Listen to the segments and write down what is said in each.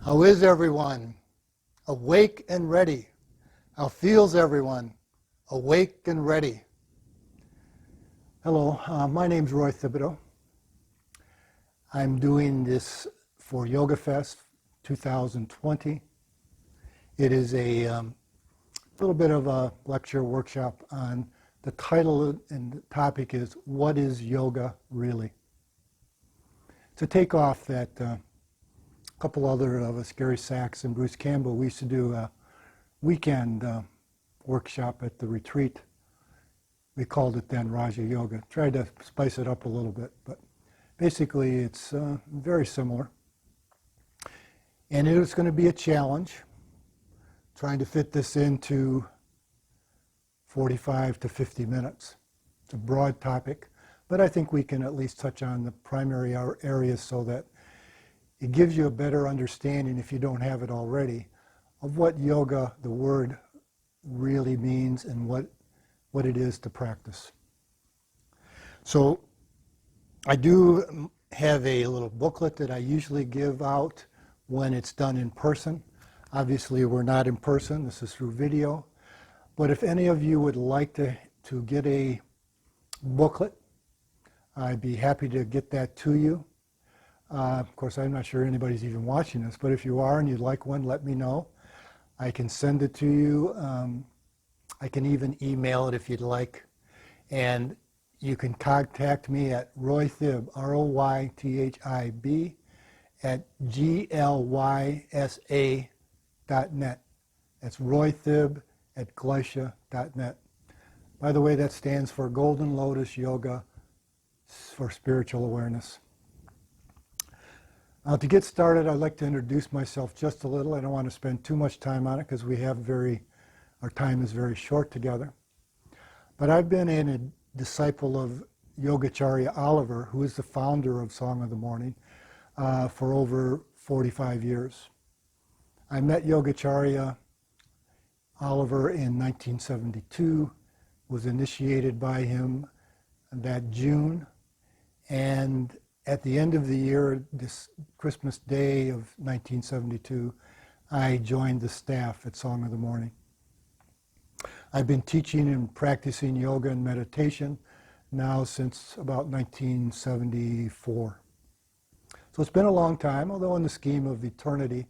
How is everyone? Awake and ready. How feels everyone? Awake and ready. Hello, my name's Roy Thibodeau. I'm doing this for YogaFest 2020. It is a little bit of a lecture workshop on the title and the topic is, what is yoga really? To take off that couple other of us, Gary Sachs and Bruce Campbell, we used to do a weekend workshop at the retreat. We called it then Raja Yoga. Tried to spice it up a little bit, but basically it's very similar. And it was going to be a challenge, trying to fit this into 45 to 50 minutes. It's a broad topic, but I think we can at least touch on the primary areas so that it gives you a better understanding, if you don't have it already, of what yoga, the word, really means and what it is to practice. So I do have a little booklet that I usually give out when it's done in person. Obviously we're not in person, this is through video. But if any of you would like to get a booklet, I'd be happy to get that to you. Of course, I'm not sure anybody's even watching this, but if you are and you'd like one, let me know. I can send it to you. I can even email it if you'd like. And you can contact me at roythib, R-O-Y-T-H-I-B, at glysa.net. That's roythib at glysa.net. By the way, that stands for Golden Lotus Yoga for Spiritual Awareness. To get started, I'd like to introduce myself just a little. I don't want to spend too much time on it because our time is very short together. But I've been a disciple of Yogacharya Oliver, who is the founder of Song of the Morning, for over 45 years. I met Yogacharya Oliver in 1972, was initiated by him that June, and at the end of the year, this Christmas Day of 1972, I joined the staff at Song of the Morning. I've been teaching and practicing yoga and meditation now since about 1974. So it's been a long time, although in the scheme of eternity,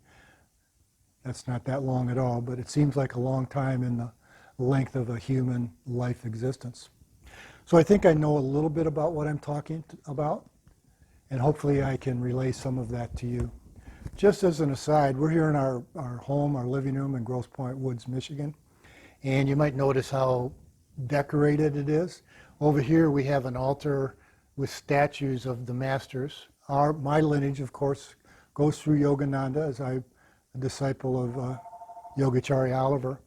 that's not that long at all, but it seems like a long time in the length of a human life existence. So I think I know a little bit about what I'm talking about, and hopefully I can relay some of that to you. Just as an aside, we're here in our home, our living room in Grosse Pointe Woods, Michigan, and you might notice how decorated it is. Over here we have an altar with statues of the masters. My lineage, of course, goes through Yogananda, as I'm a disciple of Yogacharya Oliver.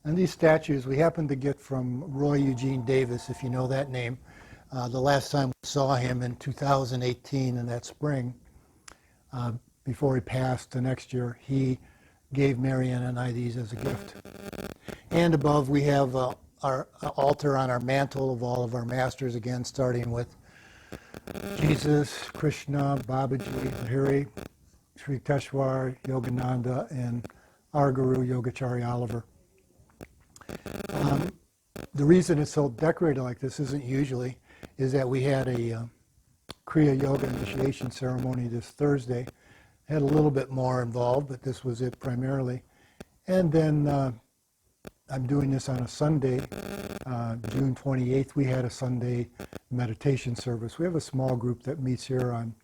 And these statues we happen to get from Roy Eugene Davis, if you know that name. The last time we saw him in 2018 in that spring, before he passed the next year, he gave Marianne and I these as a gift. And above we have our altar on our mantle of all of our masters, again starting with Jesus, Krishna, Babaji, Hari, Sri Teshwar, Yogananda, and our Guru, Yogacharya Oliver. The reason it's so decorated like this isn't usually, is that we had a Kriya Yoga initiation ceremony this Thursday. Had a little bit more involved, but this was it primarily. And then I'm doing this on a Sunday, June 28th. We had a Sunday meditation service. We have a small group that meets here on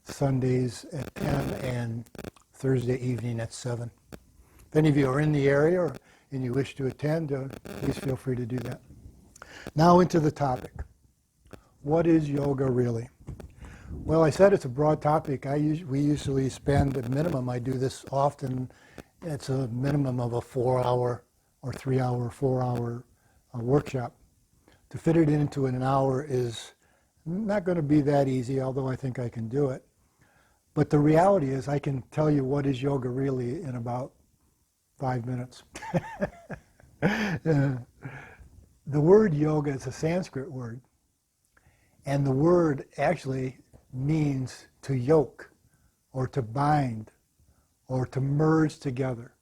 Sundays at 10 and Thursday evening at 7. If any of you are in the area and you wish to attend, please feel free to do that. Now into the topic. What is yoga really? Well, I said it's a broad topic. We usually spend a minimum, I do this often, it's a minimum of a 4-hour or 3-hour, 4-hour workshop. To fit it into an hour is not going to be that easy, although I think I can do it. But the reality is I can tell you what is yoga really in about 5 minutes. The word yoga is a Sanskrit word. And the word actually means to yoke or to bind or to merge together,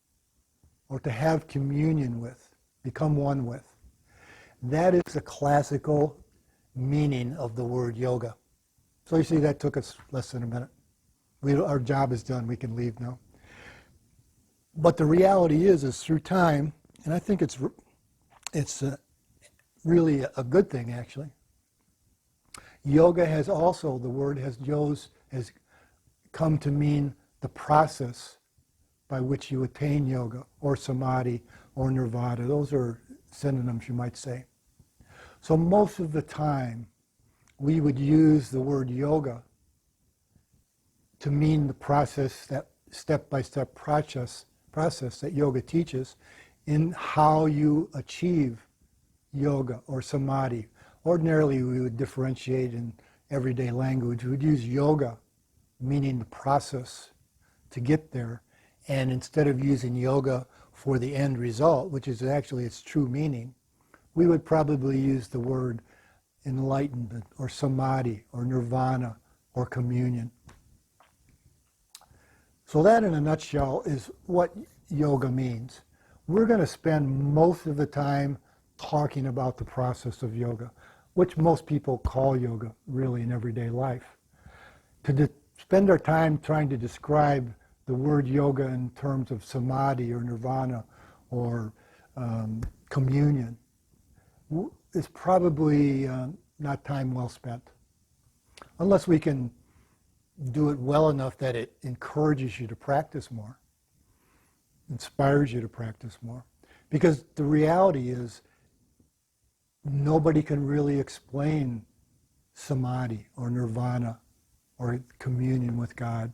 or to have communion with, become one with. That is the classical meaning of the word yoga. So you see, that took us less than a minute. Our job is done. We can leave now. But the reality is through time, and I think it's really a good thing, actually. Yoga has also, the word has come to mean the process by which you attain yoga, or samadhi, or nirvana. Those are synonyms, you might say. So most of the time, we would use the word yoga to mean the process, that step-by-step process that yoga teaches in how you achieve yoga or samadhi. Ordinarily, we would differentiate in everyday language. We would use yoga, meaning the process to get there. And instead of using yoga for the end result, which is actually its true meaning, we would probably use the word enlightenment or samadhi or nirvana or communion. So that in a nutshell is what yoga means. We're going to spend most of the time talking about the process of yoga, which most people call yoga really in everyday life. To spend our time trying to describe the word yoga in terms of samadhi or nirvana or communion is probably not time well spent. Unless we can do it well enough that it encourages you to practice more, inspires you to practice more. Because the reality is, nobody can really explain samadhi or nirvana or communion with God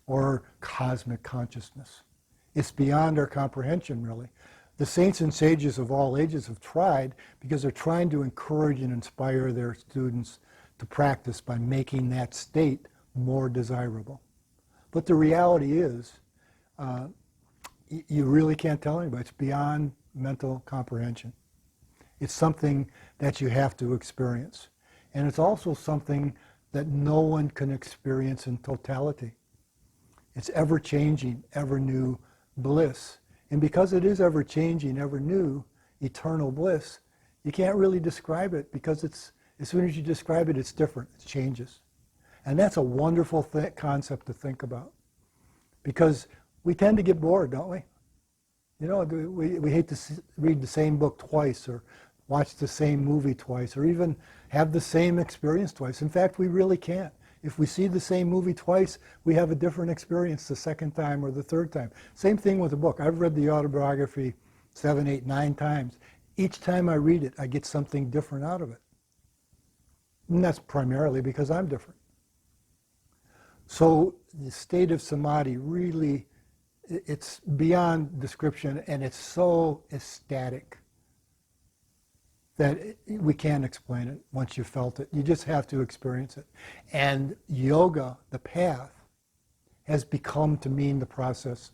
or cosmic consciousness. It's beyond our comprehension, really. The saints and sages of all ages have tried because they're trying to encourage and inspire their students to practice by making that state more desirable. But the reality is, you really can't tell anybody. It's beyond mental comprehension. It's something that you have to experience. And it's also something that no one can experience in totality. It's ever-changing, ever-new bliss. And because it is ever-changing, ever-new, eternal bliss, you can't really describe it because as soon as you describe it, it's different. It changes. And that's a wonderful concept to think about. Because we tend to get bored, don't we? You know, we hate to read the same book twice or watch the same movie twice or even have the same experience twice. In fact, we really can't. If we see the same movie twice, we have a different experience the second time or the third time. Same thing with a book. I've read the autobiography 7, 8, 9 times. Each time I read it, I get something different out of it. And that's primarily because I'm different. So the state of samadhi really, it's beyond description, and it's so ecstatic that we can't explain it once you've felt it. You just have to experience it. And yoga, the path, has become to mean the process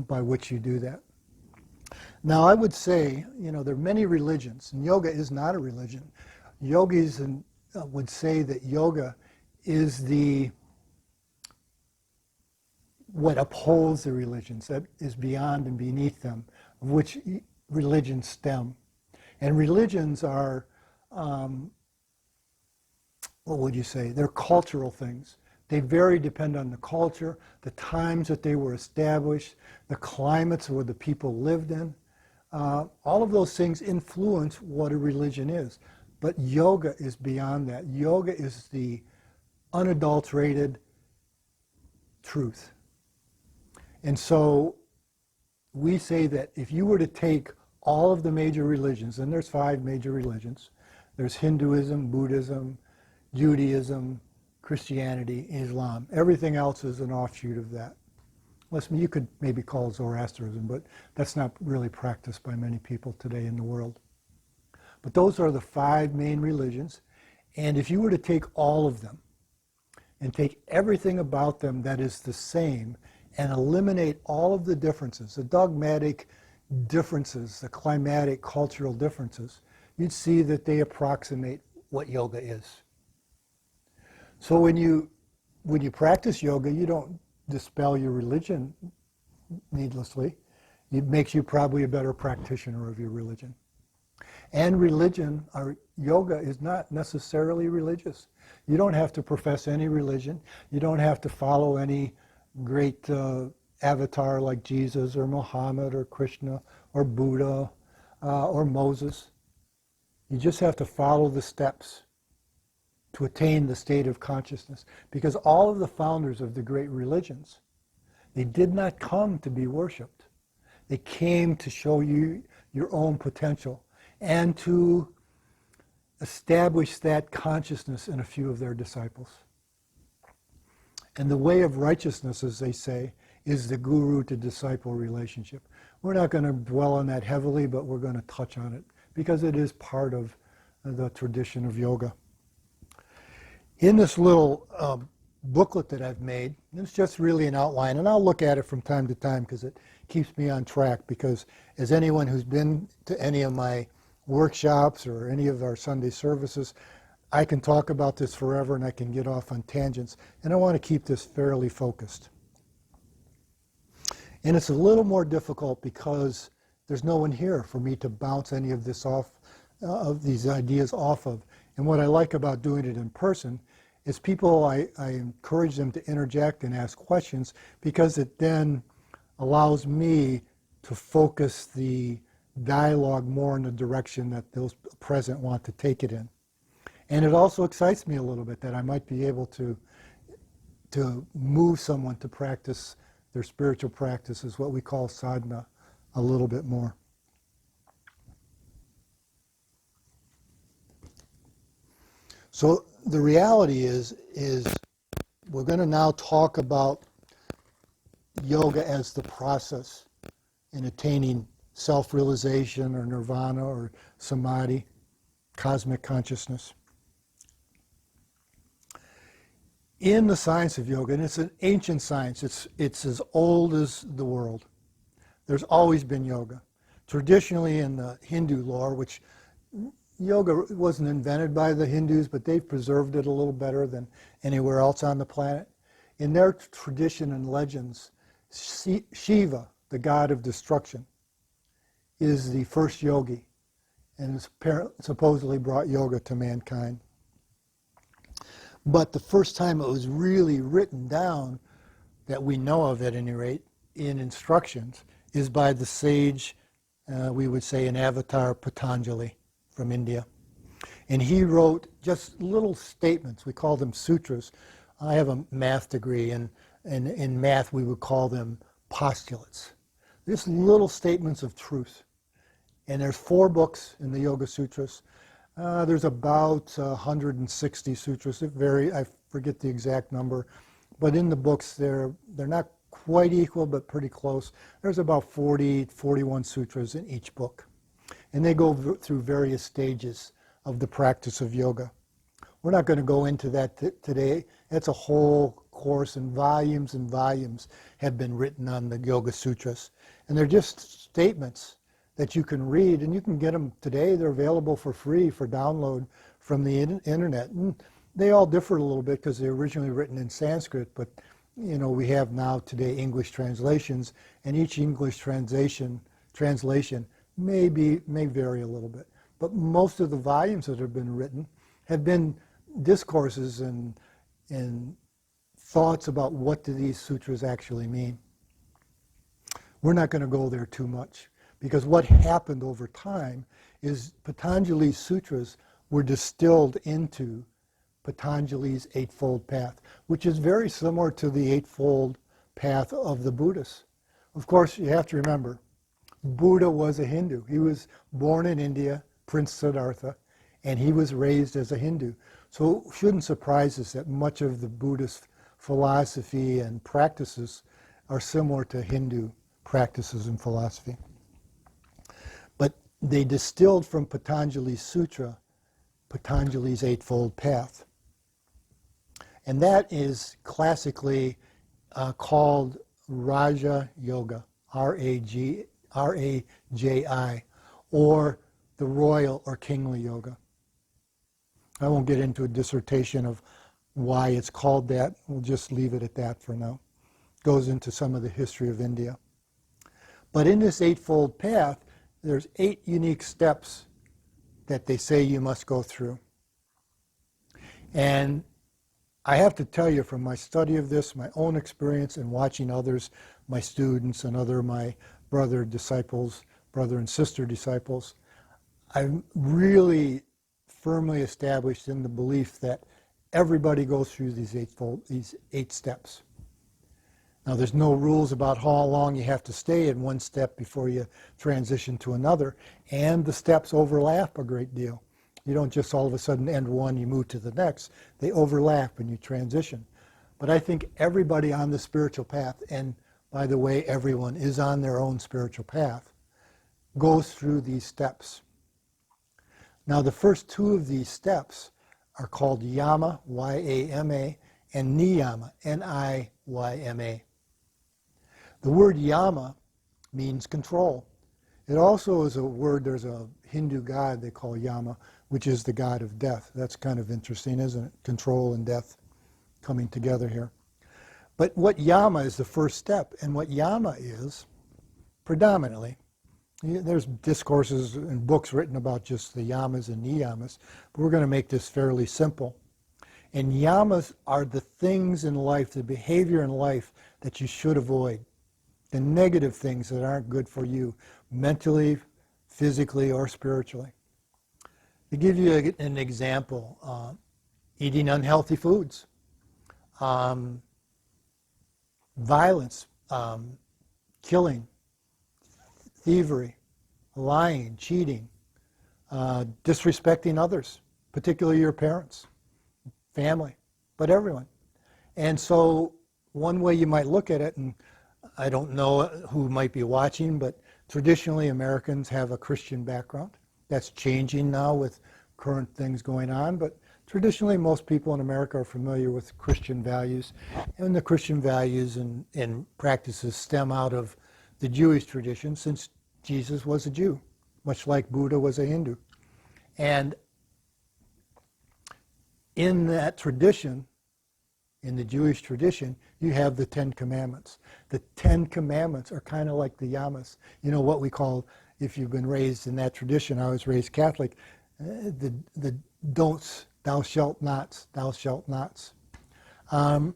by which you do that. Now, I would say, there are many religions, and yoga is not a religion. Yogis would say that yoga is what upholds the religions, that is beyond and beneath them, of which religions stem. And religions are, what would you say? They're cultural things. They vary, depend on the culture, the times that they were established, the climates where the people lived in. All of those things influence what a religion is. But yoga is beyond that. Yoga is the unadulterated truth. And so we say that if you were to take all of the major religions, and there's 5 major religions, there's Hinduism, Buddhism, Judaism, Christianity, Islam. Everything else is an offshoot of that. You could maybe call it Zoroastrianism, but that's not really practiced by many people today in the world. But those are the 5 main religions. And if you were to take all of them and take everything about them that is the same and eliminate all of the differences, the dogmatic differences, the climatic, cultural differences, you'd see that they approximate what yoga is. So when you practice yoga, you don't dispel your religion needlessly. It makes you probably a better practitioner of your religion. And religion, or yoga, is not necessarily religious. You don't have to profess any religion. You don't have to follow any great avatar like Jesus or Muhammad or Krishna or Buddha or Moses. You just have to follow the steps to attain the state of consciousness. Because all of the founders of the great religions, they did not come to be worshipped. They came to show you your own potential and to establish that consciousness in a few of their disciples. And the way of righteousness, as they say, is the guru to disciple relationship. We're not going to dwell on that heavily, but we're going to touch on it because it is part of the tradition of yoga. In this little booklet that I've made, it's just really an outline, and I'll look at it from time to time because it keeps me on track, because as anyone who's been to any of my workshops or any of our Sunday services, I can talk about this forever and I can get off on tangents, and I want to keep this fairly focused. And it's a little more difficult because there's no one here for me to bounce any of this off, of these ideas off of. And what I like about doing it in person is people, I encourage them to interject and ask questions, because it then allows me to focus the dialogue more in the direction that those present want to take it in. And it also excites me a little bit that I might be able to move someone to practice their spiritual practices, what we call sadhana, a little bit more. So the reality is we're going to now talk about yoga as the process in attaining self-realization or nirvana or samadhi, cosmic consciousness. In the science of yoga, and it's an ancient science, it's as old as the world. There's always been yoga. Traditionally in the Hindu lore, which yoga wasn't invented by the Hindus, but they've preserved it a little better than anywhere else on the planet. In their tradition and legends, Shiva, the god of destruction, is the first yogi, and supposedly brought yoga to mankind. But the first time it was really written down, that we know of at any rate, in instructions, is by the sage, we would say an avatar, Patanjali, from India. And he wrote just little statements. We call them sutras. I have a math degree, and in math we would call them postulates. Just little statements of truth. And there's 4 books in the Yoga Sutras. There's about 160 sutras. It varies. I forget the exact number. But in the books, they're not quite equal, but pretty close. There's about 41 sutras in each book. And they go through various stages of the practice of yoga. We're not going to go into that today. That's a whole course, and volumes have been written on the Yoga Sutras. And they're just statements that you can read, and you can get them today. They're available for free for download from the internet. And they all differ a little bit because they're originally written in Sanskrit, but you know, we have now today English translations, and each English translation may vary a little bit. But most of the volumes that have been written have been discourses and thoughts about what do these sutras actually mean. We're not going to go there too much, because what happened over time is Patanjali's sutras were distilled into Patanjali's Eightfold Path, which is very similar to the Eightfold Path of the Buddhists. Of course, you have to remember, Buddha was a Hindu. He was born in India, Prince Siddhartha, and he was raised as a Hindu. So it shouldn't surprise us that much of the Buddhist philosophy and practices are similar to Hindu practices and philosophy. But they distilled from Patanjali's sutra, Patanjali's Eightfold Path. And that is classically called Raja Yoga, R-A-J-I, or the royal or kingly yoga. I won't get into a dissertation of why it's called that. We'll just leave it at that for now. goes into some of the history of India. But in this Eightfold Path, there's 8 unique steps that they say you must go through. And I have to tell you from my study of this, my own experience and watching others, my students and my brother and sister disciples, I'm really firmly established in the belief that everybody goes through these 8 steps. Now, there's no rules about how long you have to stay in one step before you transition to another, and the steps overlap a great deal. You don't just all of a sudden end one, you move to the next. They overlap and you transition. But I think everybody on the spiritual path, and by the way, everyone is on their own spiritual path, goes through these steps. Now, the first 2 of these steps are called Yama, Y-A-M-A, and Niyama, N-I-Y-M-A. The word Yama means control. It also is a word, there's a Hindu god they call Yama, which is the god of death. That's kind of interesting, isn't it? Control and death coming together here. But what Yama is the first step, and what Yama is, predominantly, there's discourses and books written about just the yamas and niyamas, but we're going to make this fairly simple. And yamas are the things in life, the behavior in life that you should avoid. The negative things that aren't good for you, mentally, physically, or spiritually. To give you an example, eating unhealthy foods, violence, killing, thievery, lying, cheating, disrespecting others, particularly your parents, family, but everyone. And so one way you might look at it, and I don't know who might be watching, but traditionally Americans have a Christian background. That's changing now with current things going on, but traditionally most people in America are familiar with Christian values, and the Christian values and practices stem out of the Jewish tradition, since Jesus was a Jew, much like Buddha was a Hindu. And in that tradition, in the Jewish tradition, you have the 10 Commandments. The 10 Commandments are kind of like the yamas. You know what we call, if you've been raised in that tradition, I was raised Catholic, the don'ts, thou shalt nots, thou shalt nots. I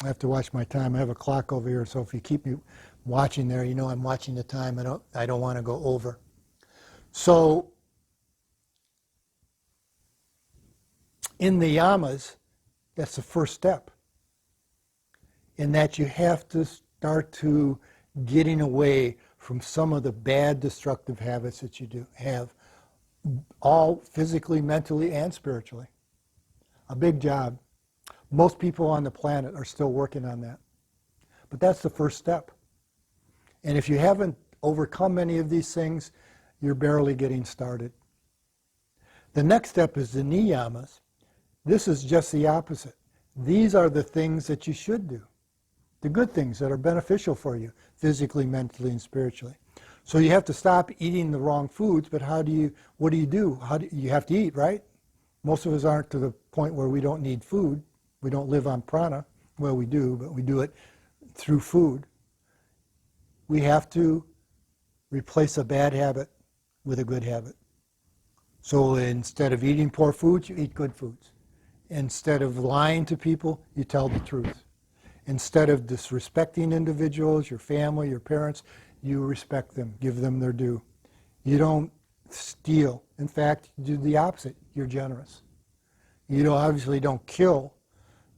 have to watch my time. I have a clock over here, so if you keep me watching there, you know I'm watching the time. I don't want to go over. So in the yamas, that's the first step, in that you have to start to getting away from some of the bad destructive habits that you do have, all physically, mentally, and spiritually. A big job. Most people on the planet are still working on that. But that's the first step. And if you haven't overcome any of these things, you're barely getting started. The next step is the niyamas. This is just the opposite. These are the things that you should do, the good things that are beneficial for you, physically, mentally, and spiritually. So you have to stop eating the wrong foods, but what do you do? You have to eat, right? Most of us aren't to the point where we don't need food. We don't live on prana. Well, we do, but we do it through food. We have to replace a bad habit with a good habit. So instead of eating poor foods, you eat good foods. Instead of lying to people, you tell the truth. Instead of disrespecting individuals, your family, your parents, you respect them, give them their due. You don't steal. In fact, you do the opposite. You're generous. You obviously don't kill.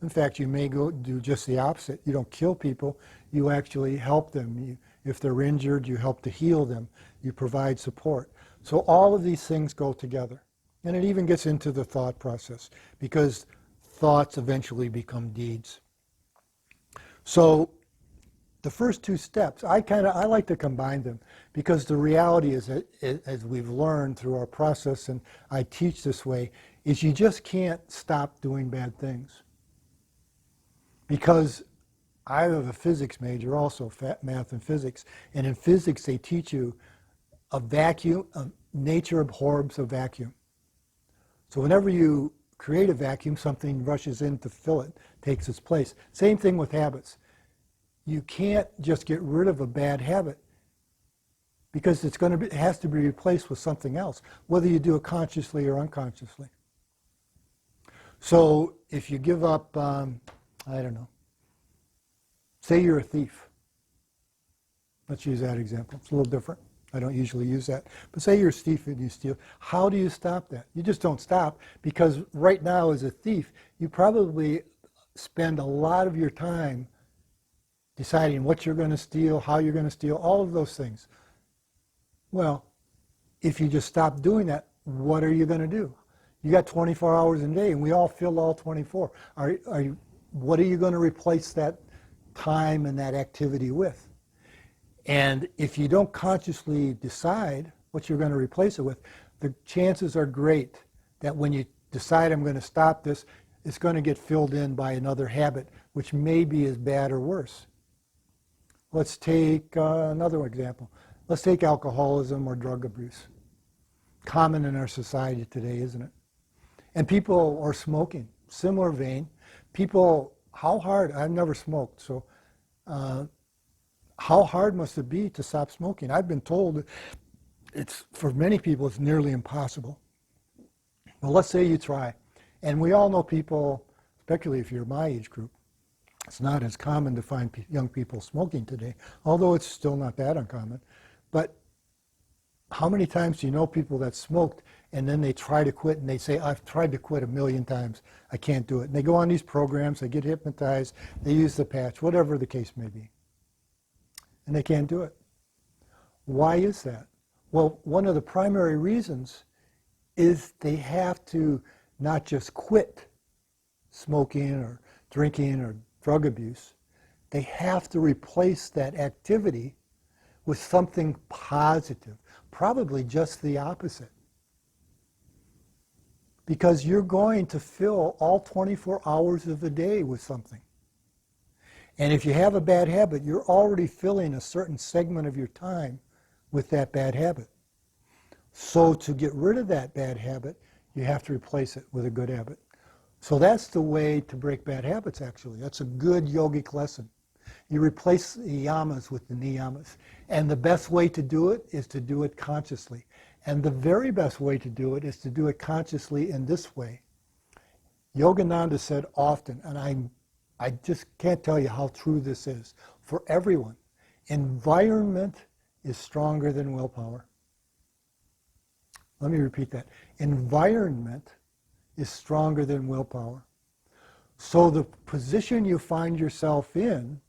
In fact, you may go do just the opposite. You don't kill people. You actually help them. If they're injured, you help to heal them. You provide support. So all of these things go together. And it even gets into the thought process, because thoughts eventually become deeds. So the first 2 steps, I like to combine them, because the reality is that, as we've learned through our process, and I teach this way, is you just can't stop doing bad things. Because I have a physics major also, math and physics, and in physics they teach you nature abhors a vacuum. So whenever you create a vacuum, something rushes in to fill it, takes its place. Same thing with habits. you can't just get rid of a bad habit because it has to be replaced with something else, whether you do it consciously or unconsciously. So if you give up, I don't know, say you're a thief. Let's use that example. It's a little different. I don't usually use that. But say you're a thief and you steal. How do you stop that? You just don't stop, because right now as a thief, you probably spend a lot of your time deciding what you're going to steal, how you're going to steal, all of those things. Well, if you just stop doing that, what are you going to do? You got 24 hours a day, and we all fill all 24. What are you going to replace that time and that activity with? And if you don't consciously decide what you're going to replace it with, the chances are great that when you decide I'm going to stop this, it's going to get filled in by another habit, which may be as bad or worse. Let's take another example. Let's take alcoholism or drug abuse. Common in our society today, isn't it? And people are smoking. Similar vein. People, how hard, I've never smoked, so how hard must it be to stop smoking? I've been told for many people, it's nearly impossible. Well, let's say you try. And we all know people, especially if you're my age group, it's not as common to find young people smoking today, although it's still not that uncommon. But how many times do you know people that smoked and then they try to quit and they say, I've tried to quit 1,000,000 times, I can't do it. And they go on these programs, they get hypnotized, they use the patch, whatever the case may be. And they can't do it. Why is that? Well, one of the primary reasons is they have to not just quit smoking or drinking or drug abuse, they have to replace that activity with something positive, probably just the opposite. Because you're going to fill all 24 hours of the day with something. And if you have a bad habit, you're already filling a certain segment of your time with that bad habit. So to get rid of that bad habit, you have to replace it with a good habit. So that's the way to break bad habits, actually. That's a good yogic lesson. You replace the yamas with the niyamas. And the best way to do it is to do it consciously. And the very best way to do it is to do it consciously in this way. Yogananda said often, and I just can't tell you how true this is, for everyone, environment is stronger than willpower. Let me repeat that. Environment is stronger than willpower. So the position you find yourself in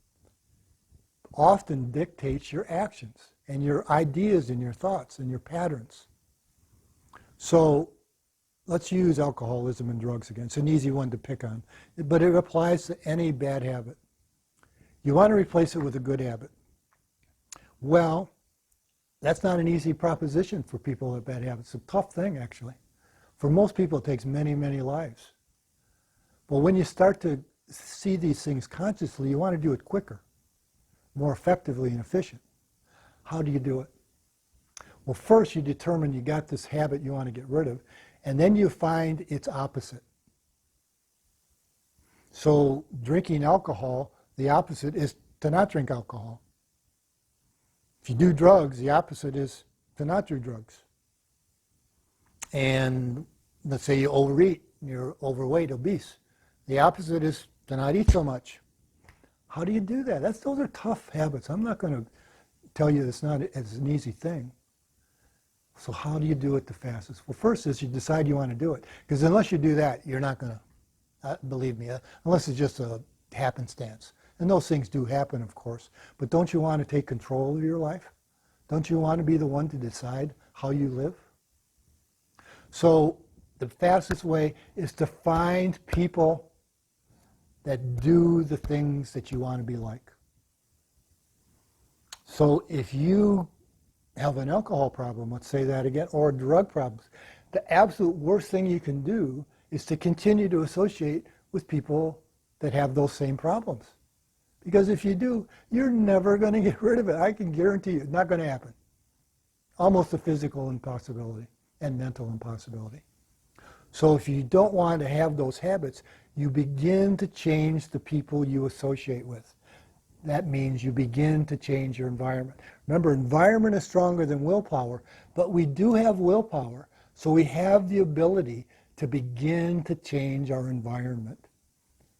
often dictates your actions and your ideas and your thoughts and your patterns. So let's use alcoholism and drugs again. It's an easy one to pick on, but it applies to any bad habit. You want to replace it with a good habit. Well, that's not an easy proposition for people with bad habits. It's a tough thing, actually. For most people, it takes many, many lives. But when you start to see these things consciously, you want to do it quicker, more effectively and efficient. How do you do it? Well, first you determine you got this habit you want to get rid of, and then you find its opposite. So drinking alcohol, the opposite is to not drink alcohol. If you do drugs, the opposite is to not do drugs. And let's say you overeat, you're overweight, obese. The opposite is to not eat so much. How do you do that? Those are tough habits. I'm not going to tell you it's not as an easy thing. So how do you do it the fastest? Well, first is you decide you want to do it. Because unless you do that, you're not going to, believe me, unless it's just a happenstance. And those things do happen, of course. But don't you want to take control of your life? Don't you want to be the one to decide how you live? So the fastest way is to find people that do the things that you want to be like. So if you have an alcohol problem, let's say that again, or drug problems, the absolute worst thing you can do is to continue to associate with people that have those same problems. Because if you do, you're never going to get rid of it. I can guarantee you, it's not going to happen. Almost a physical impossibility and mental impossibility. So if you don't want to have those habits, you begin to change the people you associate with. that means you begin to change your environment. Remember, environment is stronger than willpower, but we do have willpower, so we have the ability to begin to change our environment.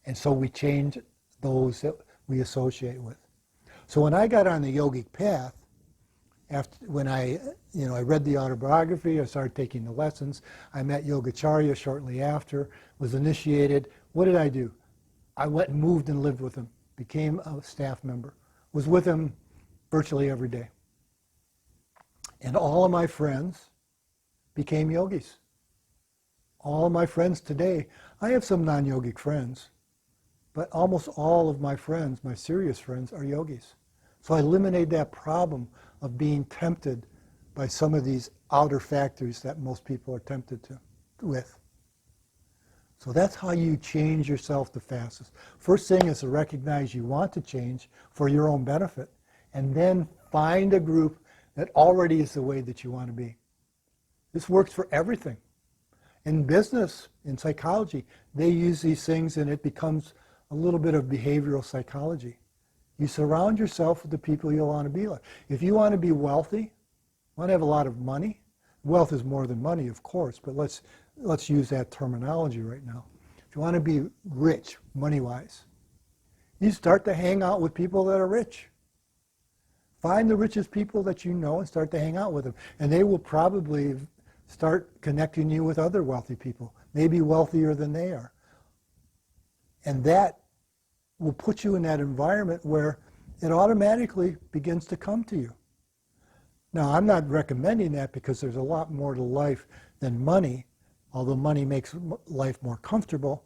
And so we change those that we associate with. So when I got on the yogic path, when I read the autobiography, I started taking the lessons. I met Yogacharya shortly after, was initiated. What did I do? I went and moved and lived with him, became a staff member, was with him virtually every day. And all of my friends became yogis. All of my friends today, I have some non-yogic friends, but almost all of my friends, my serious friends, are yogis. So I eliminated that problem of being tempted by some of these outer factors that most people are tempted with. So that's how you change yourself the fastest. First thing is to recognize you want to change for your own benefit, and then find a group that already is the way that you want to be. This works for everything. In business, in psychology, they use these things and it becomes a little bit of behavioral psychology. You surround yourself with the people you want to be like. If you want to be wealthy, want to have a lot of money, wealth is more than money, of course, but let's use that terminology right now. If you want to be rich, money-wise, you start to hang out with people that are rich. Find the richest people that you know and start to hang out with them. And they will probably start connecting you with other wealthy people, maybe wealthier than they are. And that will put you in that environment where it automatically begins to come to you. Now, I'm not recommending that because there's a lot more to life than money, although money makes life more comfortable.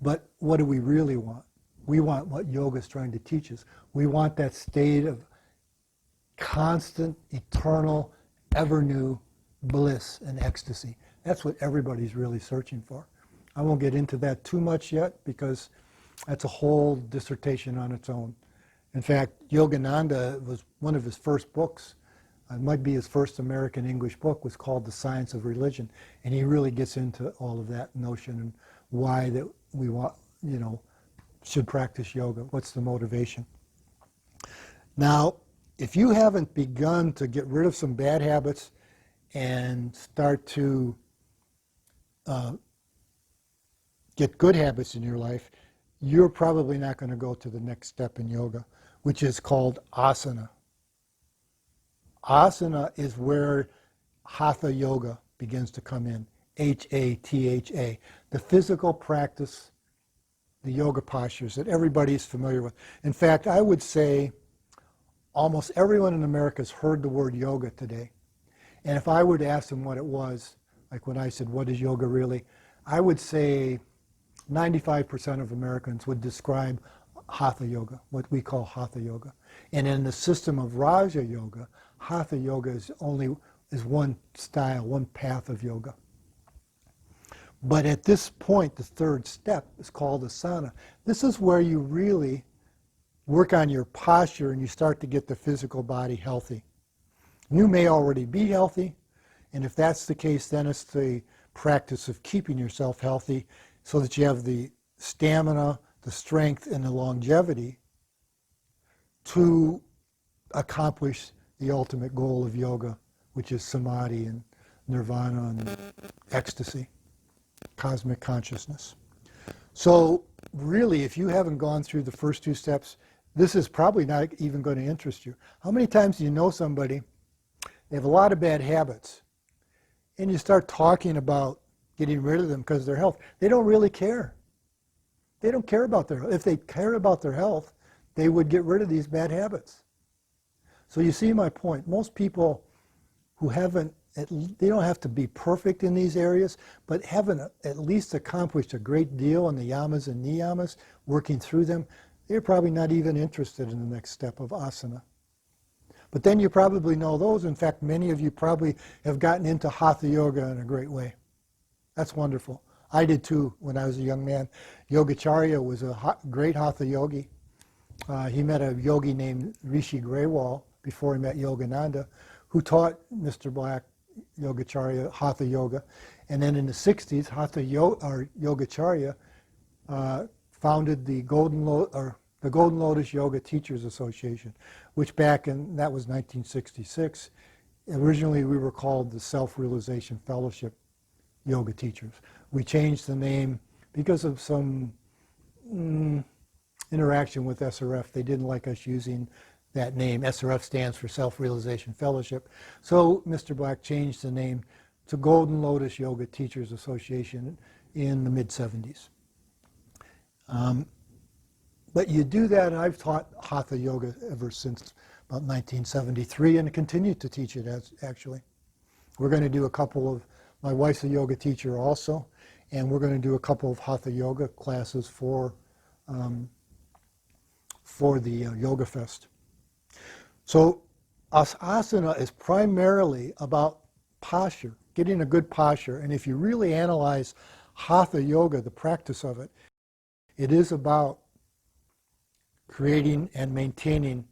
But what do we really want? We want what yoga is trying to teach us. We want that state of constant, eternal, ever-new bliss and ecstasy. That's what everybody's really searching for. I won't get into that too much yet because that's a whole dissertation on its own. In fact, Yogananda was one of his first books. It might be his first American English book, was called The Science of Religion. And he really gets into all of that notion and why that we want, should practice yoga. What's the motivation? Now, if you haven't begun to get rid of some bad habits and start to get good habits in your life, you're probably not going to go to the next step in yoga, which is called asana. Asana is where Hatha Yoga begins to come in, Hatha, the physical practice, the yoga postures that everybody's familiar with. In fact, I would say almost everyone in America has heard the word yoga today. And if I were to ask them what it was, like when I said, what is yoga really? I would say 95% of Americans would describe Hatha Yoga, what we call Hatha Yoga. And in the system of Raja Yoga, Hatha Yoga is one style, one path of yoga. But at this point, the third step is called Asana. This is where you really work on your posture and you start to get the physical body healthy. You may already be healthy, and if that's the case, then it's the practice of keeping yourself healthy so that you have the stamina, the strength, and the longevity to accomplish the ultimate goal of yoga, which is samadhi and nirvana and ecstasy, cosmic consciousness. So really, if you haven't gone through the first two steps, this is probably not even going to interest you. How many times do you know somebody, they have a lot of bad habits, and you start talking about getting rid of them because of their health? They don't really care. They don't care about their health. If they cared about their health, they would get rid of these bad habits. So you see my point. Most people who haven't, they don't have to be perfect in these areas, but haven't at least accomplished a great deal in the yamas and niyamas, working through them, they're probably not even interested in the next step of asana. But then you probably know those. In fact, many of you probably have gotten into Hatha Yoga in a great way. That's wonderful. I did too when I was a young man. Yogacharya was a great Hatha yogi. He met a yogi named Rishi Grewal before he met Yogananda, who taught Mr. Black, Yogacharya, Hatha Yoga. And then in the 60s, Yogacharya founded the the Golden Lotus Yoga Teachers Association, which back in, that was 1966. Originally we were called the Self-Realization Fellowship Yoga Teachers. We changed the name because of some interaction with SRF. They didn't like us using that name. SRF stands for Self-Realization Fellowship. So Mr. Black changed the name to Golden Lotus Yoga Teachers Association in the mid-70s. But you do that, and I've taught Hatha Yoga ever since about 1973 and continue to teach it actually. We're going to do a couple of, my wife's a yoga teacher also, and we're going to do a couple of Hatha Yoga classes for the YogaFest. So asana is primarily about posture, getting a good posture. And if you really analyze Hatha Yoga, the practice of it, it is about creating and maintaining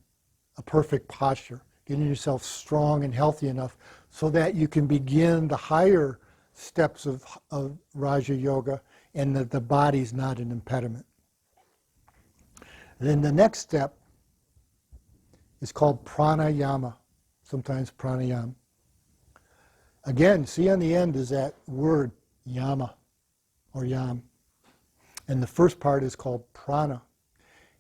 a perfect posture, getting yourself strong and healthy enough so that you can begin the higher steps of Raja Yoga and that the body's not an impediment. Then the next step is called Pranayama, sometimes Pranayama. Again, see on the end is that word yama or yam. And the first part is called prana.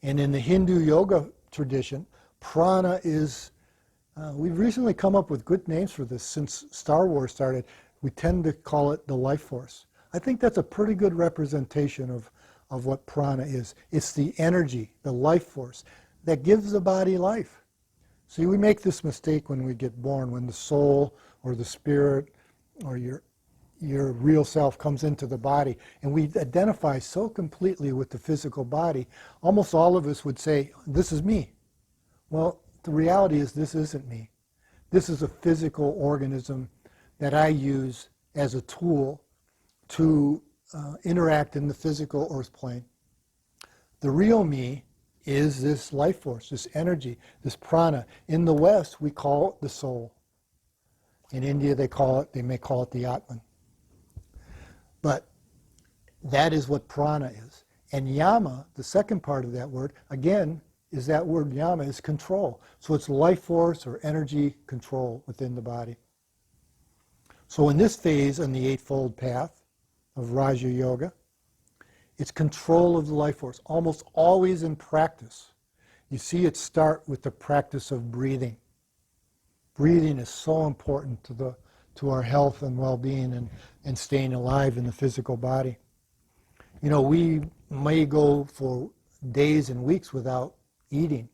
And in the Hindu yoga tradition, prana is, we've recently come up with good names for this since Star Wars started. We tend to call it the life force. I think that's a pretty good representation of what prana is. It's the energy, the life force that gives the body life. See, we make this mistake when we get born, when the soul or the spirit or your real self comes into the body, and we identify so completely with the physical body, almost all of us would say, this is me. Well, the reality is this isn't me. This is a physical organism that I use as a tool to interact in the physical earth plane. The real me is this life force, this energy, this prana. In the West, we call it the soul. In India, they may call it the Atman. But that is what prana is. And yama, the second part of that word, again, is that word yama is control. So it's life force or energy control within the body. So in this phase on the Eightfold path of Raja Yoga, it's control of the life force, almost always in practice. You see it start with the practice of breathing. Breathing is so important to our health and well-being and staying alive in the physical body. You know, we may go for days and weeks without eating.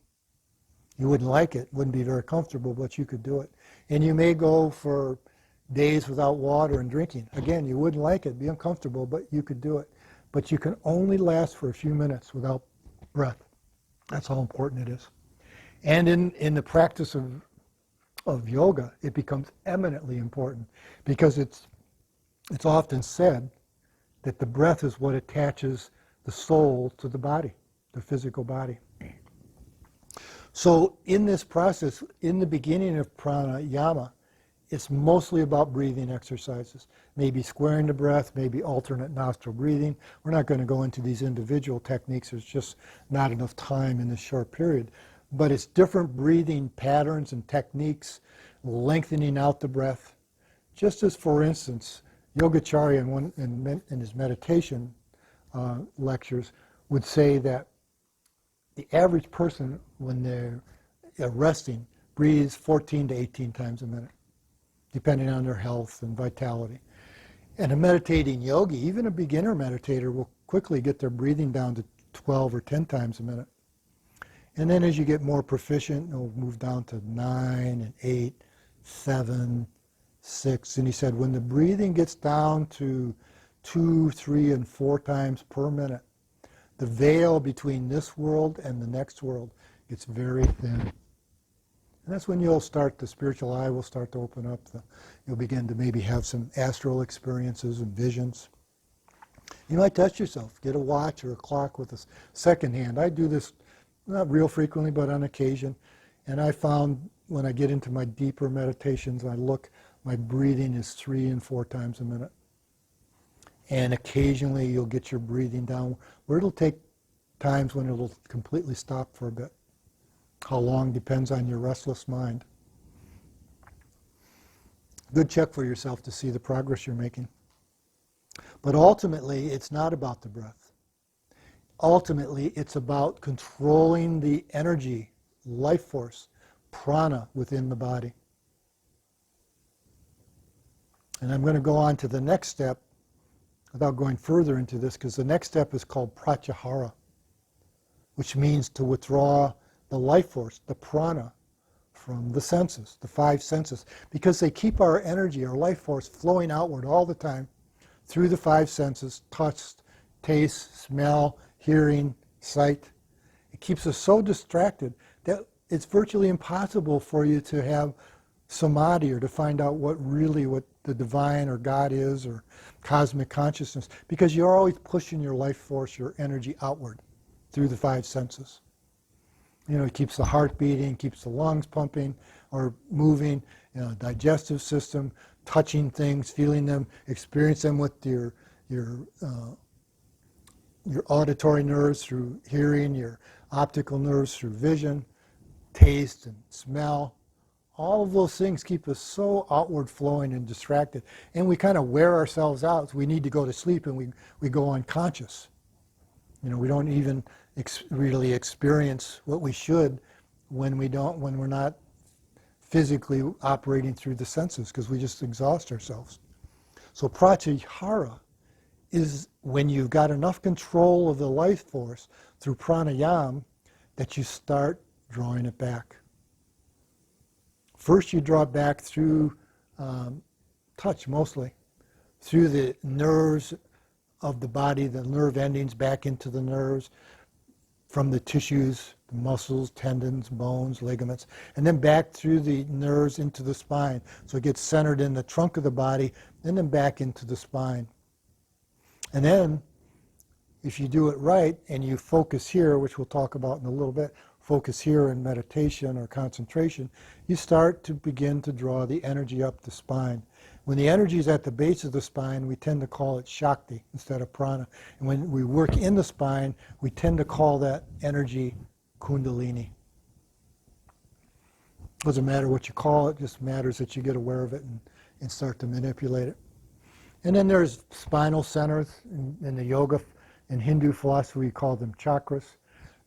You wouldn't like it, wouldn't be very comfortable, but you could do it. And you may go for days without water and drinking. Again, you wouldn't like it, be uncomfortable, but you could do it. But you can only last for a few minutes without breath. That's how important it is. And in the practice of yoga, it becomes eminently important because it's often said that the breath is what attaches the soul to the body, the physical body. So in this process, in the beginning of pranayama, it's mostly about breathing exercises, maybe squaring the breath, maybe alternate nostril breathing. We're not going to go into these individual techniques. There's just not enough time in this short period. But it's different breathing patterns and techniques, lengthening out the breath. Just as, for instance, Yogacharya in his meditation lectures would say that the average person, when they're resting, breathes 14 to 18 times a minute, depending on their health and vitality. And a meditating yogi, even a beginner meditator, will quickly get their breathing down to 12 or 10 times a minute. And then as you get more proficient, it'll move down to 9 and 8, 7, 6. And he said when the breathing gets down to 2, 3, and 4 times per minute, the veil between this world and the next world gets very thin. And that's when you'll start, the spiritual eye will start to open up. You'll begin to maybe have some astral experiences and visions. You might touch yourself, get a watch or a clock with a second hand. I do this not real frequently, but on occasion. And I found when I get into my deeper meditations, I look, my breathing is 3 and 4 times a minute. And occasionally you'll get your breathing down where it'll take times when it'll completely stop for a bit. How long depends on your restless mind. Good check for yourself to see the progress you're making. But ultimately, it's not about the breath. Ultimately, it's about controlling the energy, life force, prana within the body. And I'm going to go on to the next step without going further into this, because the next step is called Prachahara, which means to withdraw the life force, the prana, from the senses, the five senses, because they keep our energy, our life force, flowing outward all the time through the five senses: touch, taste, smell, hearing, sight. It keeps us so distracted that it's virtually impossible for you to have samadhi, or to find out what the divine or God is, or cosmic consciousness, because you're always pushing your life force, your energy outward through the five senses. It keeps the heart beating, keeps the lungs pumping or moving, digestive system, touching things, feeling them, experience them with your auditory nerves through hearing, your optical nerves through vision, taste and smell. All of those things keep us so outward flowing and distracted. And we kind of wear ourselves out. So we need to go to sleep, and we go unconscious. We don't even really experience what we should when we're not physically operating through the senses, because we just exhaust ourselves. So Prachahara is when you've got enough control of the life force through pranayama that you start drawing it back. First, you draw it back through touch, mostly, through the nerves of the body, the nerve endings back into the nerves, from the tissues, the muscles, tendons, bones, ligaments, and then back through the nerves into the spine. So it gets centered in the trunk of the body, and then back into the spine. And then, if you do it right, and you focus here, which we'll talk about in a little bit, focus here in meditation or concentration, you start to begin to draw the energy up the spine. When the energy is at the base of the spine, we tend to call it Shakti instead of Prana. And when we work in the spine, we tend to call that energy Kundalini. Doesn't matter what you call it, just matters that you get aware of it and start to manipulate it. And then there's spinal centers in the yoga. In Hindu philosophy, we call them chakras.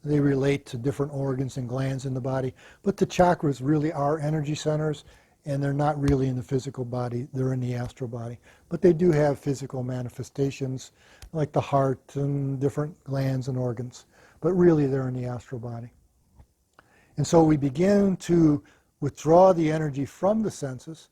They relate to different organs and glands in the body. But the chakras really are energy centers, and they're not really in the physical body. They're in the astral body. But they do have physical manifestations, like the heart and different glands and organs. But really, they're in the astral body. And so we begin to withdraw the energy from the senses.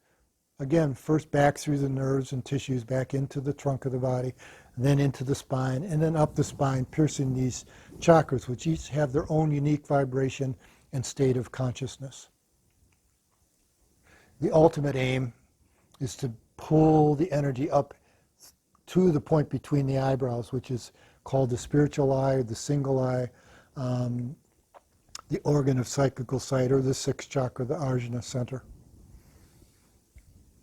Again, first back through the nerves and tissues, back into the trunk of the body, then into the spine, and then up the spine, piercing these chakras, which each have their own unique vibration and state of consciousness. The ultimate aim is to pull the energy up to the point between the eyebrows, which is called the spiritual eye, the single eye, the organ of psychical sight, or the sixth chakra, the Ajna center.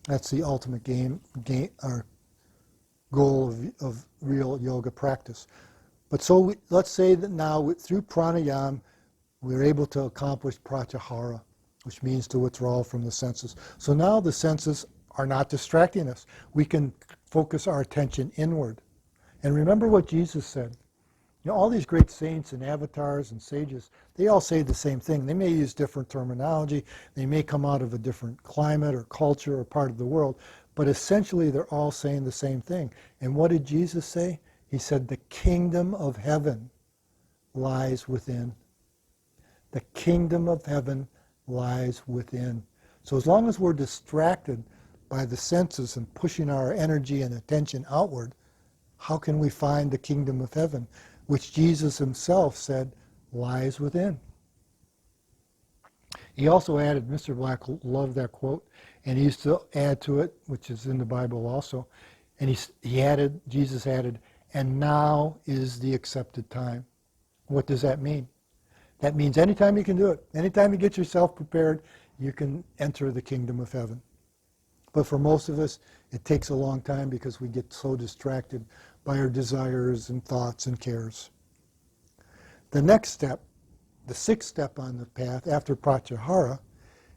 That's the ultimate goal of real yoga practice. But so let's say that now through pranayama, we're able to accomplish pratyahara, which means to withdraw from the senses. So now the senses are not distracting us. We can focus our attention inward. And remember what Jesus said. All these great saints and avatars and sages, they all say the same thing. They may use different terminology. They may come out of a different climate or culture or part of the world. But essentially, they're all saying the same thing. And what did Jesus say? He said, the kingdom of heaven lies within. The kingdom of heaven lies within. So as long as we're distracted by the senses and pushing our energy and attention outward, how can we find the kingdom of heaven, which Jesus himself said lies within? He also added, Mr. Black loved that quote, and he used to add to it, which is in the Bible also, and Jesus added, and now is the accepted time. What does that mean? That means anytime you can do it, anytime you get yourself prepared, you can enter the kingdom of heaven. But for most of us, it takes a long time because we get so distracted by our desires and thoughts and cares. The next step, the sixth step on the path after Prachahara,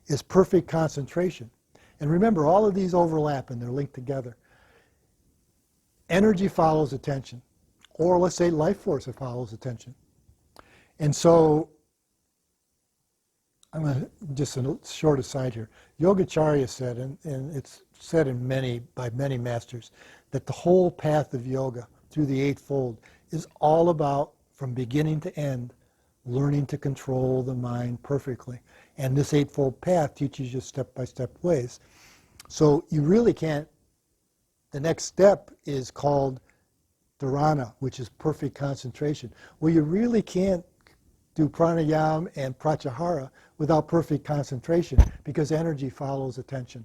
is perfect concentration. And remember, all of these overlap and they're linked together. Energy follows attention, or let's say life force follows attention. And so, I'm going to, just a short aside here, Yogacharya said, and it's said by many masters, that the whole path of yoga through the Eightfold is all about, from beginning to end, learning to control the mind perfectly. And this Eightfold path teaches you step-by-step ways. So you really can't, the next step is called dharana, which is perfect concentration. Well, you really can't do pranayama and prachahara without perfect concentration, because energy follows attention.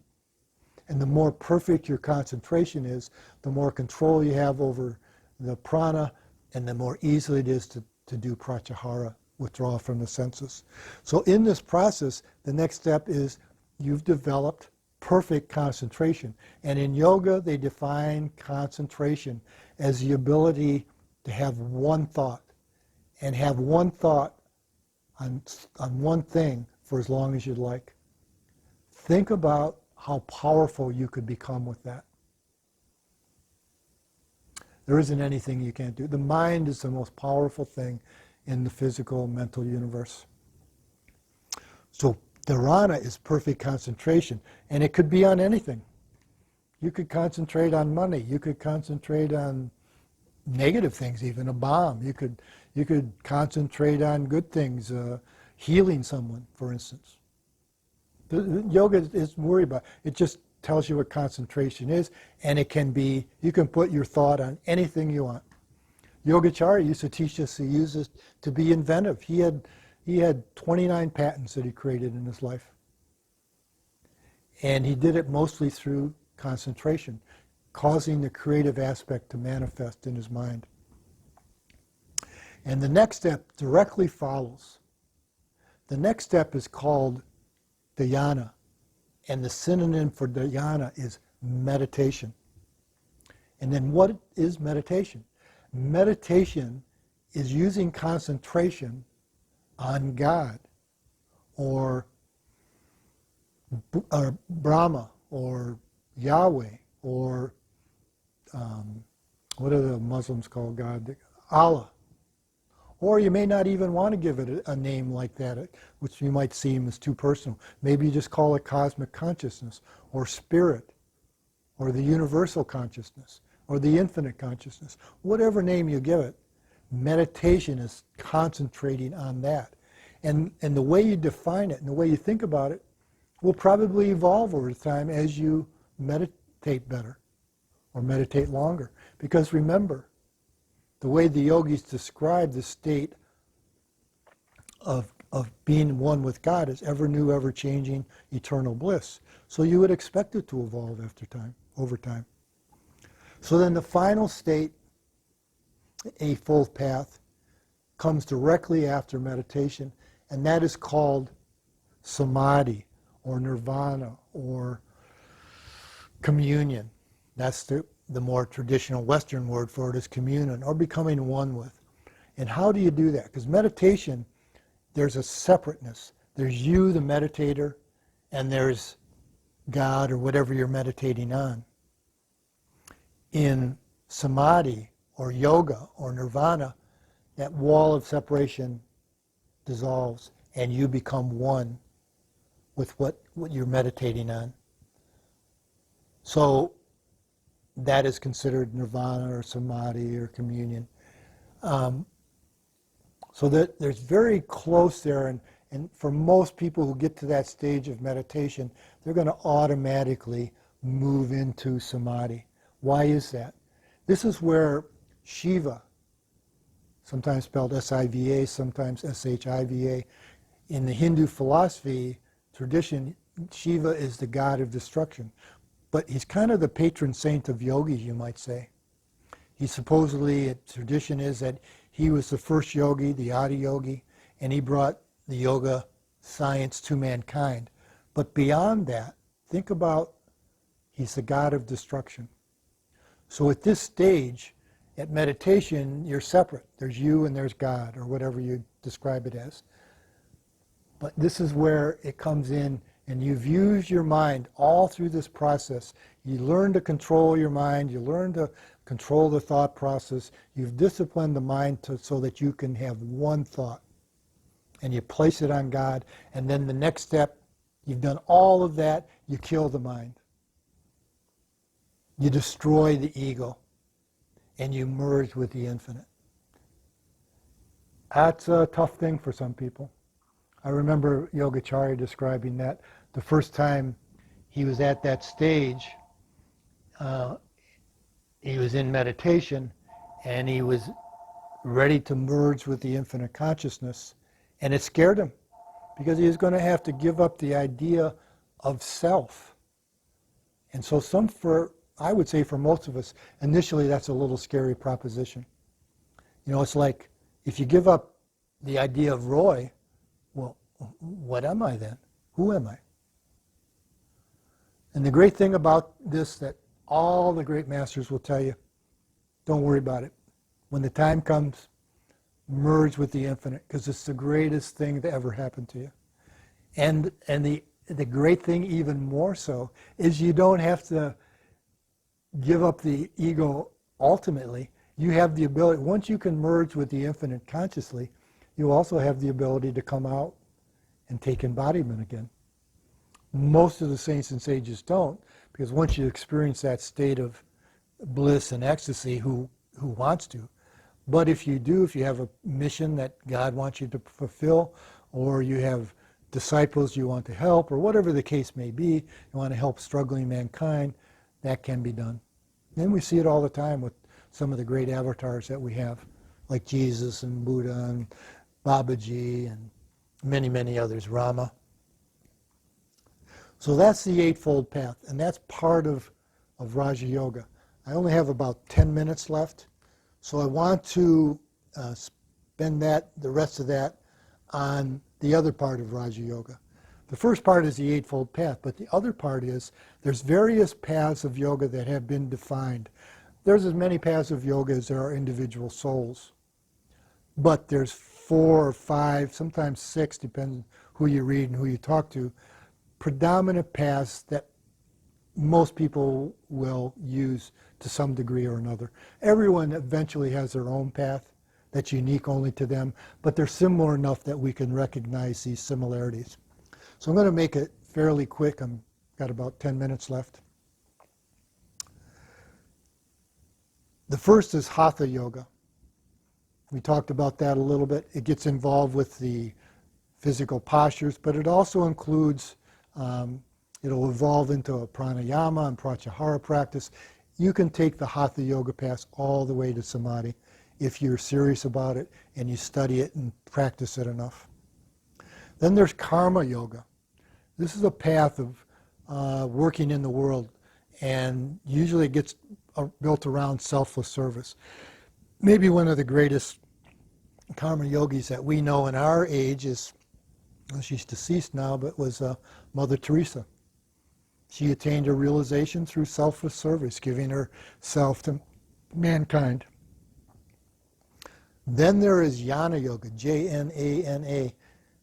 And the more perfect your concentration is, the more control you have over the prana, and the more easily it is to do prachahara, withdrawal from the senses. So in this process, the next step is you've developed perfect concentration. And in yoga, they define concentration as the ability to have one thought, and have one thought on one thing for as long as you'd like. Think about how powerful you could become with that. There isn't anything you can't do. The mind is the most powerful thing in the physical mental universe. So dharana is perfect concentration, and it could be on anything. You could concentrate on money. You could concentrate on negative things, even a bomb. You could concentrate on good things, healing someone, for instance. Yoga is worried about it. It just tells you what concentration is, and it can be, you can put your thought on anything you want. Yogacharya used to teach us to use this to be inventive. He had 29 patents that he created in his life. And he did it mostly through concentration, causing the creative aspect to manifest in his mind. And the next step directly follows. The next step is called dhyana, and the synonym for dhyana is meditation. And then what is meditation? Meditation is using concentration on God, or Brahma, or Yahweh, or what are the Muslims call God? Allah. Or you may not even want to give it a name like that, which you might seem as too personal. Maybe you just call it cosmic consciousness, or spirit, or the universal consciousness, or the infinite consciousness. Whatever name you give it, meditation is concentrating on that. And the way you define it and the way you think about it will probably evolve over time as you meditate better or meditate longer. Because remember, the way the yogis describe the state of being one with God is ever new, ever changing, eternal bliss. So you would expect it to evolve over time. So then the final state, the Eightfold Path, comes directly after meditation, and that is called samadhi, or nirvana, or communion. That's the more traditional Western word for it is communion, or becoming one with. And how do you do that? Because meditation, there's a separateness. There's you, the meditator, and there's God or whatever you're meditating on. In samadhi, or yoga, or nirvana, that wall of separation dissolves, and you become one with what you're meditating on. So that is considered nirvana, or samadhi, or communion. So that there's very close there, and for most people who get to that stage of meditation, they're going to automatically move into samadhi. Why is that? This is where Shiva, sometimes spelled S-I-V-A, sometimes S-H-I-V-A, in the Hindu philosophy tradition, Shiva is the god of destruction. But he's kind of the patron saint of yogis, you might say. He supposedly, tradition is that he was the first yogi, the Hatha Yogi, and he brought the yoga science to mankind. But beyond that, think about, he's the god of destruction. So at this stage, At meditation, you're separate. There's you and there's God, or whatever you describe it as. But this is where it comes in, and you've used your mind all through this process. You learn to control your mind. You learn to control the thought process. You've disciplined the mind so that you can have one thought. And you place it on God. And then the next step, you've done all of that, you kill the mind. You destroy the ego. And you merge with the infinite. That's a tough thing for some people. I remember Yogacharya describing that the first time he was at that stage, he was in meditation and he was ready to merge with the infinite consciousness, and it scared him because he was going to have to give up the idea of self. And so I would say for most of us, initially that's a little scary proposition. You know, it's like if you give up the idea of Roy, well, what am I then? Who am I? And the great thing about this that all the great masters will tell you, don't worry about it. When the time comes, merge with the infinite, because it's the greatest thing that ever happened to you. And the great thing even more so is you don't have to give up the ego ultimately. You have the ability, once you can merge with the infinite consciously, you also have the ability to come out and take embodiment again. Most of the saints and sages don't, because once you experience that state of bliss and ecstasy, who wants to? But if you do, if you have a mission that God wants you to fulfill, or you have disciples you want to help, or whatever the case may be, you want to help struggling mankind, that can be done. And we see it all the time with some of the great avatars that we have, like Jesus and Buddha and Babaji and many, many others, Rama. So that's the Eightfold Path, and that's part of Raja Yoga. I only have about 10 minutes left, so I want to spend the rest of that on the other part of Raja Yoga. The first part is the Eightfold Path, but the other part is there's various paths of yoga that have been defined. There's as many paths of yoga as there are individual souls. But there's 4 or 5, sometimes 6, depending who you read and who you talk to, predominant paths that most people will use to some degree or another. Everyone eventually has their own path that's unique only to them, but they're similar enough that we can recognize these similarities. So I'm going to make it fairly quick. I've got about 10 minutes left. The first is Hatha Yoga. We talked about that a little bit. It gets involved with the physical postures, but it also includes, it'll evolve into a Pranayama and Prachahara practice. You can take the Hatha Yoga path all the way to Samadhi if you're serious about it and you study it and practice it enough. Then there's Karma Yoga. This is a path of working in the world, and usually it gets built around selfless service. Maybe one of the greatest karma yogis that we know in our age is, well, she's deceased now, but was Mother Teresa. She attained her realization through selfless service, giving herself to mankind. Then there is Yana Yoga, Jnana.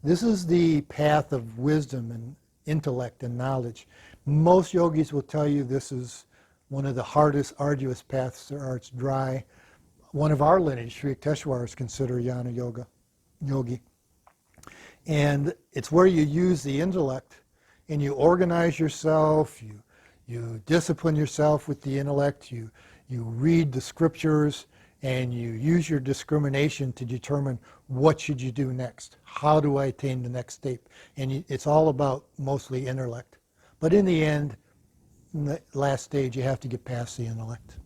This is the path of wisdom and intellect and knowledge. Most yogis will tell you this is one of the hardest, arduous paths there are. It's dry. One of our lineage, Sri Yukteswar, is considered Yana Yogi. And it's where you use the intellect and you organize yourself, you discipline yourself with the intellect, you read the scriptures, and you use your discrimination to determine what should you do next. How do I attain the next state? And it's all about mostly intellect. But in the end, in the last stage, you have to get past the intellect.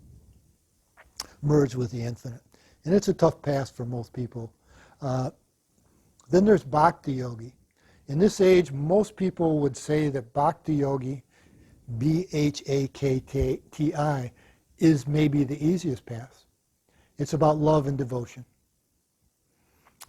Merge with the infinite. And it's a tough path for most people. Then there's Bhakti Yogi. In this age, most people would say that Bhakti Yogi, Bhakti, is maybe the easiest path. It's about love and devotion.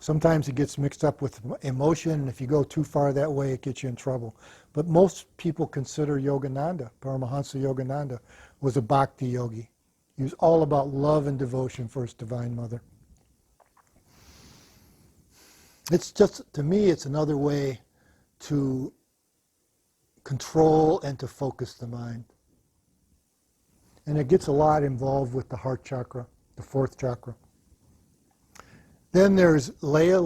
Sometimes it gets mixed up with emotion, and if you go too far that way, it gets you in trouble. But most people consider Yogananda, Paramahansa Yogananda, was a Bhakti Yogi. He was all about love and devotion for his Divine Mother. It's just, to me, it's another way to control and to focus the mind. And it gets a lot involved with the heart chakra, the fourth chakra. Then there's Laya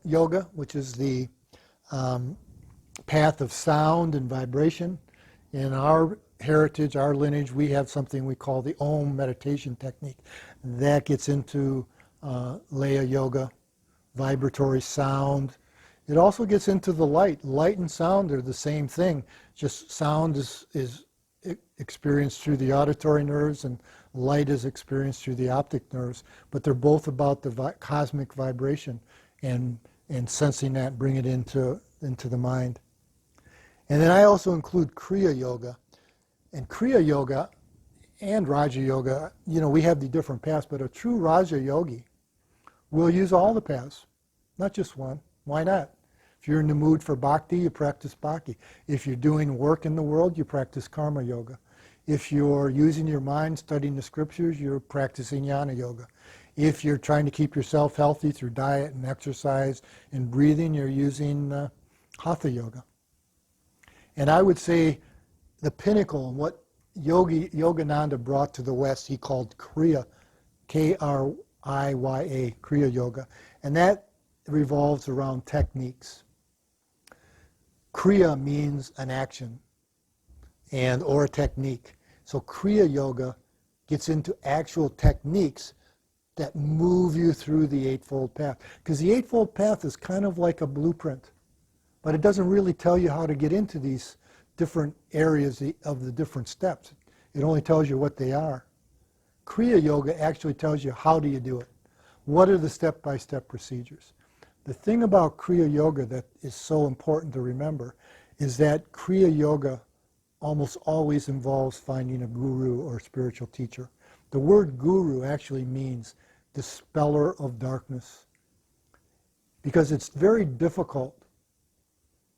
Yoga, which is the path of sound and vibration. In our heritage, our lineage, we have something we call the Om meditation technique. That gets into Laya Yoga, vibratory sound. It also gets into the light. Light and sound are the same thing. Just sound is experienced through the auditory nerves and light is experienced through the optic nerves. But they're both about the cosmic vibration and sensing that, bring it into the mind. And then I also include Kriya Yoga. And Kriya Yoga and Raja Yoga, we have the different paths, but a true Raja Yogi will use all the paths, not just one. Why not? If you're in the mood for bhakti, you practice bhakti. If you're doing work in the world, you practice karma yoga. If you're using your mind, studying the scriptures, you're practicing Yana Yoga. If you're trying to keep yourself healthy through diet and exercise and breathing, you're using Hatha Yoga. And I would say the pinnacle, and what Yogananda brought to the West, he called Kriya, Kriya, Kriya Yoga. And that revolves around techniques. Kriya means an action or a technique. So Kriya Yoga gets into actual techniques that move you through the Eightfold Path. Because the Eightfold Path is kind of like a blueprint, but it doesn't really tell you how to get into these different areas of the different steps. It only tells you what they are. Kriya Yoga actually tells you how do you do it. What are the step-by-step procedures? The thing about Kriya Yoga that is so important to remember is that Kriya Yoga almost always involves finding a guru or spiritual teacher. The word guru actually means dispeller of darkness, because it's very difficult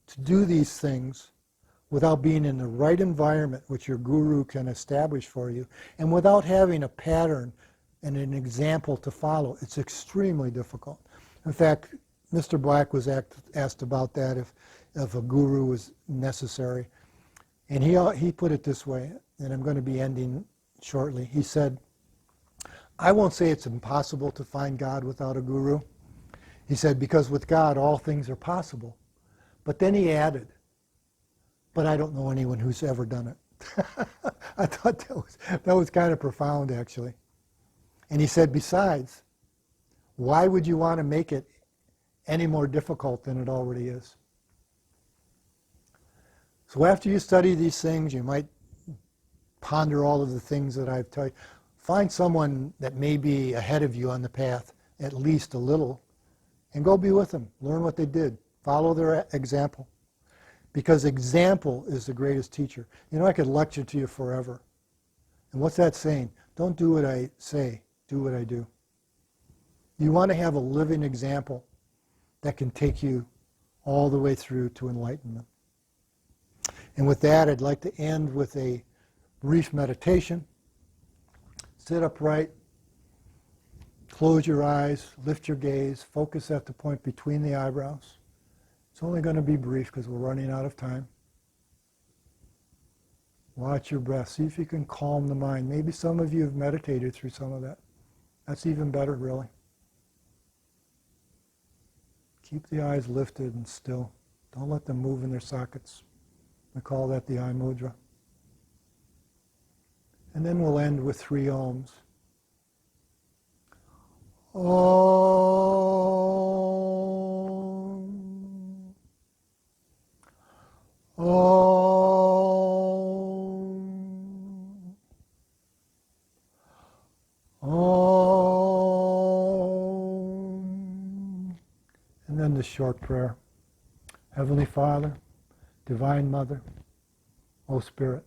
to do these things without being in the right environment, which your guru can establish for you, and without having a pattern and an example to follow. It's extremely difficult. In fact, Mr. Black was asked about that, if a guru was necessary. And he put it this way, and I'm going to be ending shortly. He said, I won't say it's impossible to find God without a guru. He said, because with God, all things are possible. But then he added, but I don't know anyone who's ever done it. I thought that was kind of profound, actually. And he said, besides, why would you want to make it any more difficult than it already is? So after you study these things, you might ponder all of the things that I've told you. Find someone that may be ahead of you on the path, at least a little, and go be with them. Learn what they did. Follow their example. Because example is the greatest teacher. I could lecture to you forever. And what's that saying? Don't do what I say, do what I do. You want to have a living example that can take you all the way through to enlightenment. And with that, I'd like to end with a brief meditation. Sit upright, close your eyes, lift your gaze, focus at the point between the eyebrows. It's only going to be brief because we're running out of time. Watch your breath. See if you can calm the mind. Maybe some of you have meditated through some of that. That's even better, really. Keep the eyes lifted and still. Don't let them move in their sockets. We call that the eye mudra. And then we'll end with 3 ohms. Om. Om. Om. And then the short prayer. Heavenly Father, Divine Mother, O Spirit,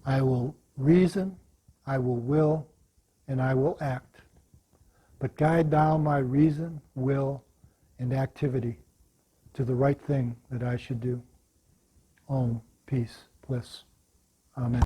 I will reason, I will, and I will act. But guide thou my reason, will, and activity to the right thing that I should do. Om, peace, bliss. Amen.